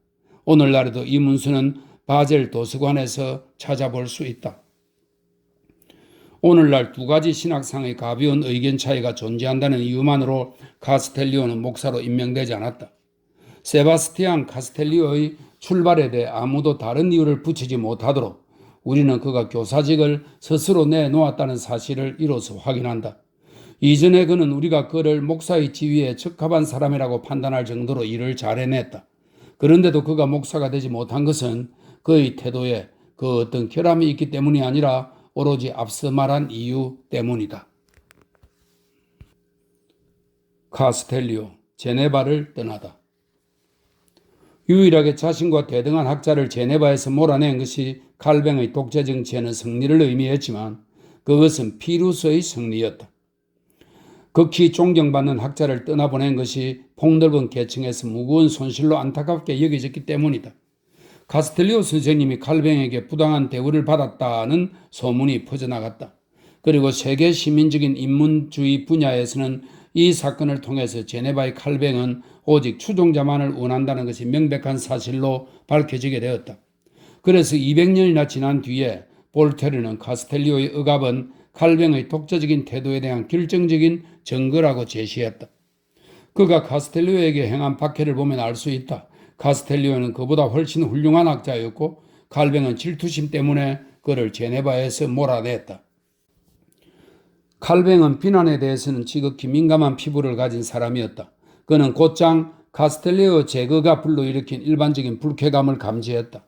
오늘날에도 이 문서는 바젤 도서관에서 찾아볼 수 있다. 오늘날 두 가지 신학상의 가벼운 의견 차이가 존재한다는 이유만으로 카스텔리오는 목사로 임명되지 않았다. 세바스티안 카스텔리오의 출발에 대해 아무도 다른 이유를 붙이지 못하도록 우리는 그가 교사직을 스스로 내놓았다는 사실을 이로써 확인한다. 이전에 그는 우리가 그를 목사의 지위에 적합한 사람이라고 판단할 정도로 일을 잘 해냈다. 그런데도 그가 목사가 되지 못한 것은 그의 태도에 그 어떤 결함이 있기 때문이 아니라 오로지 앞서 말한 이유 때문이다. 카스텔리오, 제네바를 떠나다. 유일하게 자신과 대등한 학자를 제네바에서 몰아낸 것이 칼뱅의 독재 정치에는 승리를 의미했지만 그것은 피루스의 승리였다. 극히 존경받는 학자를 떠나보낸 것이 폭넓은 계층에서 무거운 손실로 안타깝게 여겨졌기 때문이다. 카스텔리오 선생님이 칼뱅에게 부당한 대우를 받았다는 소문이 퍼져나갔다. 그리고 세계 시민적인 인문주의 분야에서는 이 사건을 통해서 제네바의 칼뱅은 오직 추종자만을 원한다는 것이 명백한 사실로 밝혀지게 되었다. 그래서 200년이나 지난 뒤에 볼테르는 카스텔리오의 억압은 칼뱅의 독자적인 태도에 대한 결정적인 증거라고 제시했다. 그가 카스텔리오에게 행한 박해를 보면 알 수 있다. 카스텔리오는 그보다 훨씬 훌륭한 학자였고 칼뱅은 질투심 때문에 그를 제네바에서 몰아냈다. 칼뱅은 비난에 대해서는 지극히 민감한 피부를 가진 사람이었다. 그는 곧장 카스텔리오 제거가 불러일으킨 일반적인 불쾌감을 감지했다.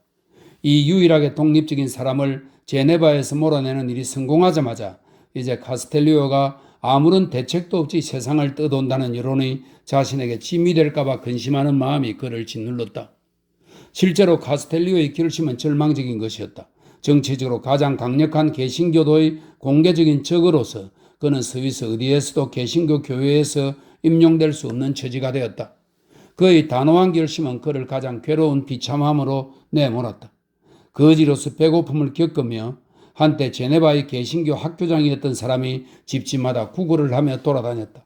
이 유일하게 독립적인 사람을 제네바에서 몰아내는 일이 성공하자마자 이제 카스텔리오가 아무런 대책도 없이 세상을 떠돈다는 여론이 자신에게 짐이 될까봐 근심하는 마음이 그를 짓눌렀다. 실제로 카스텔리오의 결심은 절망적인 것이었다. 정치적으로 가장 강력한 개신교도의 공개적인 적으로서 그는 스위스 어디에서도 개신교 교회에서 임용될 수 없는 처지가 되었다. 그의 단호한 결심은 그를 가장 괴로운 비참함으로 내몰았다. 거지로서 배고픔을 겪으며 한때 제네바의 개신교 학교장이었던 사람이 집집마다 구걸을 하며 돌아다녔다.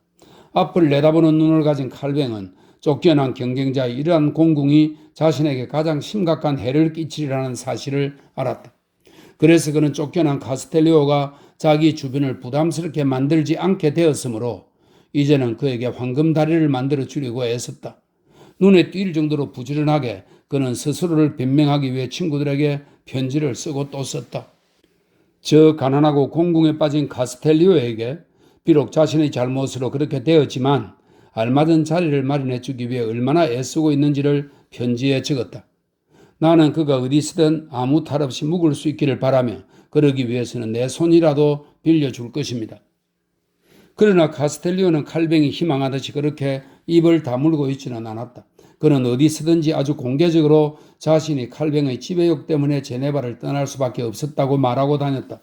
앞을 내다보는 눈을 가진 칼뱅은 쫓겨난 경쟁자의 이러한 공궁이 자신에게 가장 심각한 해를 끼치리라는 사실을 알았다. 그래서 그는 쫓겨난 카스텔리오가 자기 주변을 부담스럽게 만들지 않게 되었으므로 이제는 그에게 황금다리를 만들어 주려고 애썼다. 눈에 띌 정도로 부지런하게 그는 스스로를 변명하기 위해 친구들에게 편지를 쓰고 또 썼다. 저 가난하고 공궁에 빠진 카스텔리오에게 비록 자신의 잘못으로 그렇게 되었지만 알맞은 자리를 마련해 주기 위해 얼마나 애쓰고 있는지를 편지에 적었다. 나는 그가 어디서든 아무 탈 없이 묵을 수 있기를 바라며 그러기 위해서는 내 손이라도 빌려줄 것입니다. 그러나 카스텔리오는 칼뱅이 희망하듯이 그렇게 입을 다물고 있지는 않았다. 그는 어디서든지 아주 공개적으로 자신이 칼뱅의 지배욕 때문에 제네바를 떠날 수밖에 없었다고 말하고 다녔다.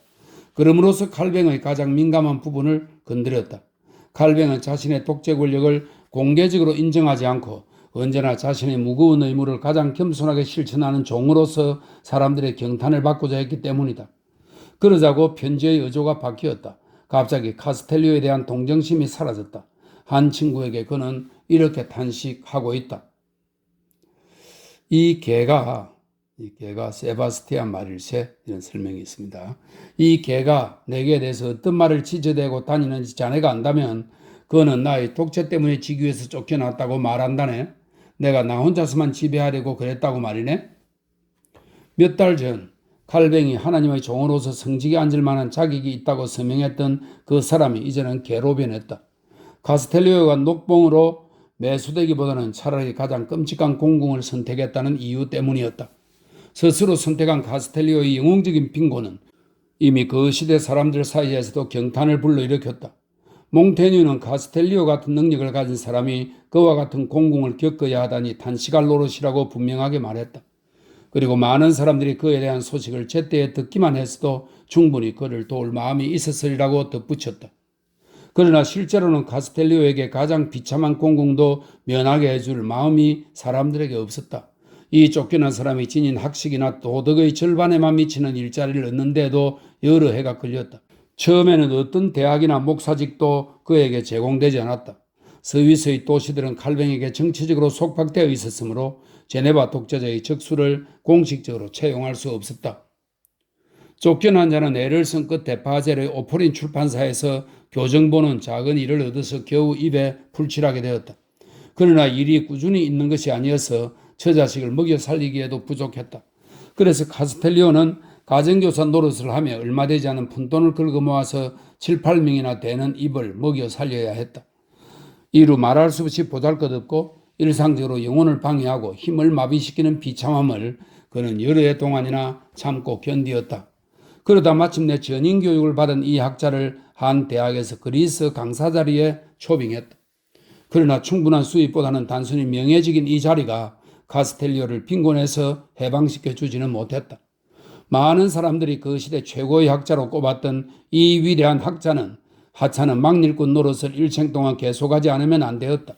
그러므로서 칼뱅의 가장 민감한 부분을 건드렸다. 칼뱅은 자신의 독재 권력을 공개적으로 인정하지 않고 언제나 자신의 무거운 의무를 가장 겸손하게 실천하는 종으로서 사람들의 경탄을 받고자 했기 때문이다. 그러자고 편지의 의조가 바뀌었다. 갑자기 카스텔리오에 대한 동정심이 사라졌다. 한 친구에게 그는 이렇게 탄식하고 있다. 이 개가 세바스티안 마릴세, 이런 설명이 있습니다. 이 개가 내게 대해서 어떤 말을 지저대고 다니는지 자네가 안다면 그는 나의 독재 때문에 지구에서 쫓겨났다고 말한다네. 내가 나 혼자서만 지배하려고 그랬다고 말이네. 몇 달 전 칼뱅이 하나님의 종으로서 성직에 앉을 만한 자격이 있다고 서명했던 그 사람이 이제는 개로 변했다. 카스텔리오가 녹봉으로 매수되기보다는 차라리 가장 끔찍한 공공을 선택했다는 이유 때문이었다. 스스로 선택한 카스텔리오의 영웅적인 빈곤은 이미 그 시대 사람들 사이에서도 경탄을 불러일으켰다. 몽테뉴는 카스텔리오 같은 능력을 가진 사람이 그와 같은 공공을 겪어야 하다니 탄식할 노릇이라고 분명하게 말했다. 그리고 많은 사람들이 그에 대한 소식을 제때에 듣기만 했어도 충분히 그를 도울 마음이 있었으리라고 덧붙였다. 그러나 실제로는 카스텔리오에게 가장 비참한 공공도 면하게 해줄 마음이 사람들에게 없었다. 이 쫓겨난 사람이 지닌 학식이나 도덕의 절반에만 미치는 일자리를 얻는데도 여러 해가 걸렸다. 처음에는 어떤 대학이나 목사직도 그에게 제공되지 않았다. 스위스의 도시들은 칼뱅에게 정치적으로 속박되어 있었으므로 제네바 독재자의 적수를 공식적으로 채용할 수 없었다. 쫓겨난 자는 애를 쓴 끝에 바젤의 오포린 출판사에서 교정보는 작은 일을 얻어서 겨우 입에 풀칠하게 되었다. 그러나 일이 꾸준히 있는 것이 아니어서 처자식을 먹여 살리기에도 부족했다. 그래서 카스텔리오는 가정교사 노릇을 하며 얼마 되지 않은 푼돈을 긁어 모아서 7, 8명이나 되는 입을 먹여 살려야 했다. 이루 말할 수 없이 보잘것없고 일상적으로 영혼을 방해하고 힘을 마비시키는 비참함을 그는 여러 해 동안이나 참고 견디었다. 그러다 마침내 전인교육을 받은 이 학자를 한 대학에서 그리스 강사 자리에 초빙했다. 그러나 충분한 수입보다는 단순히 명예직인 이 자리가 카스텔리오를 빈곤에서 해방시켜 주지는 못했다. 많은 사람들이 그 시대 최고의 학자로 꼽았던 이 위대한 학자는 하찮은 막일꾼 노릇을 일생 동안 계속하지 않으면 안 되었다.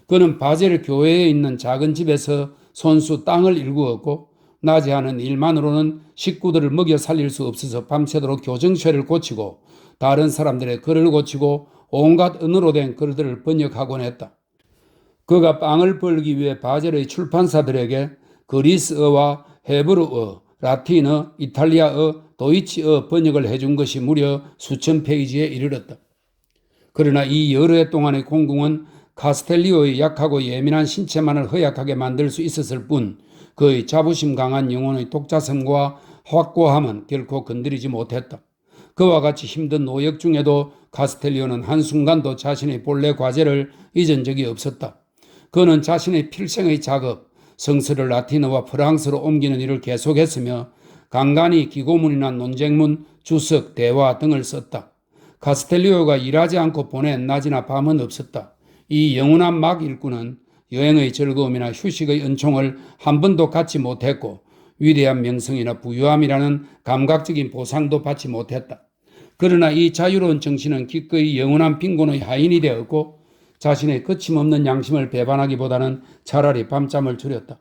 그는 바젤 교회에 있는 작은 집에서 손수 땅을 일구었고 낮에 하는 일만으로는 식구들을 먹여 살릴 수 없어서 밤새도록 교정쇠를 고치고 다른 사람들의 글을 고치고 온갖 언어로 된 글들을 번역하곤 했다. 그가 빵을 벌기 위해 바젤의 출판사들에게 그리스어와 헤브르어, 라틴어, 이탈리아어, 도이치어 번역을 해준 것이 무려 수천 페이지에 이르렀다. 그러나 이 여러 해 동안의 공공은 카스텔리오의 약하고 예민한 신체만을 허약하게 만들 수 있었을 뿐 그의 자부심 강한 영혼의 독자성과 확고함은 결코 건드리지 못했다. 그와 같이 힘든 노역 중에도 카스텔리오는 한순간도 자신의 본래 과제를 잊은 적이 없었다. 그는 자신의 필생의 작업, 성서를 라틴어와 프랑스로 옮기는 일을 계속했으며 간간히 기고문이나 논쟁문, 주석, 대화 등을 썼다. 카스텔리오가 일하지 않고 보낸 낮이나 밤은 없었다. 이 영원한 막 일꾼은 여행의 즐거움이나 휴식의 은총을 한 번도 갖지 못했고 위대한 명성이나 부유함이라는 감각적인 보상도 받지 못했다. 그러나 이 자유로운 정신은 기꺼이 영원한 빈곤의 하인이 되었고 자신의 거침없는 양심을 배반하기보다는 차라리 밤잠을 줄였다.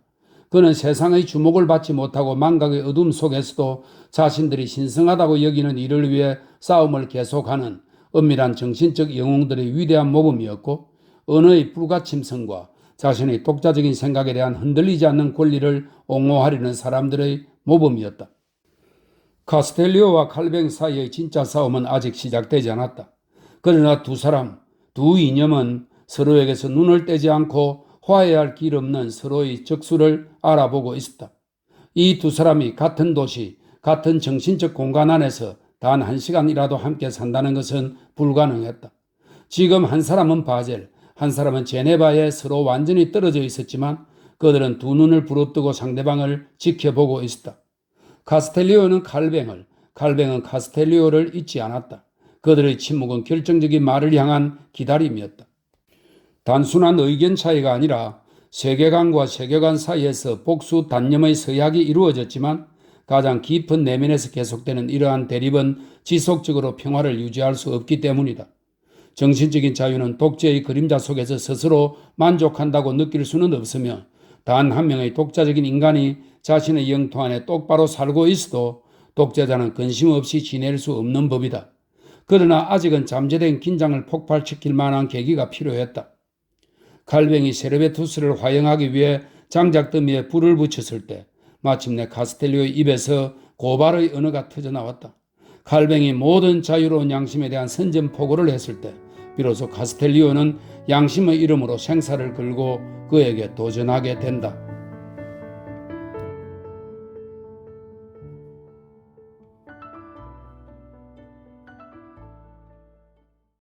그는 세상의 주목을 받지 못하고 망각의 어둠 속에서도 자신들이 신성하다고 여기는 일을 위해 싸움을 계속하는 엄밀한 정신적 영웅들의 위대한 모범이었고 언어의 불가침성과 자신의 독자적인 생각에 대한 흔들리지 않는 권리를 옹호하려는 사람들의 모범이었다. 카스텔리오와 칼뱅 사이의 진짜 싸움은 아직 시작되지 않았다. 그러나 두 이념은 서로에게서 눈을 떼지 않고 화해할 길 없는 서로의 적수를 알아보고 있었다. 이 두 사람이 같은 도시, 같은 정신적 공간 안에서 단 1시간이라도 함께 산다는 것은 불가능했다. 지금 한 사람은 바젤, 한 사람은 제네바에 서로 완전히 떨어져 있었지만 그들은 두 눈을 부릅뜨고 상대방을 지켜보고 있었다. 카스텔리오는 칼뱅은 카스텔리오를 잊지 않았다. 그들의 침묵은 결정적인 말을 향한 기다림이었다. 단순한 의견 차이가 아니라 세계관과 세계관 사이에서 복수 단념의 서약이 이루어졌지만 가장 깊은 내면에서 계속되는 이러한 대립은 지속적으로 평화를 유지할 수 없기 때문이다. 정신적인 자유는 독재의 그림자 속에서 스스로 만족한다고 느낄 수는 없으며 단 한 명의 독자적인 인간이 자신의 영토 안에 똑바로 살고 있어도 독재자는 근심 없이 지낼 수 없는 법이다. 그러나 아직은 잠재된 긴장을 폭발시킬 만한 계기가 필요했다. 칼뱅이 세르베투스를 화형하기 위해 장작더미에 불을 붙였을 때 마침내 카스텔리오의 입에서 고발의 언어가 터져나왔다. 칼뱅이 모든 자유로운 양심에 대한 선전포고를 했을 때 비로소 카스텔리오는 양심의 이름으로 생사를 걸고 그에게 도전하게 된다.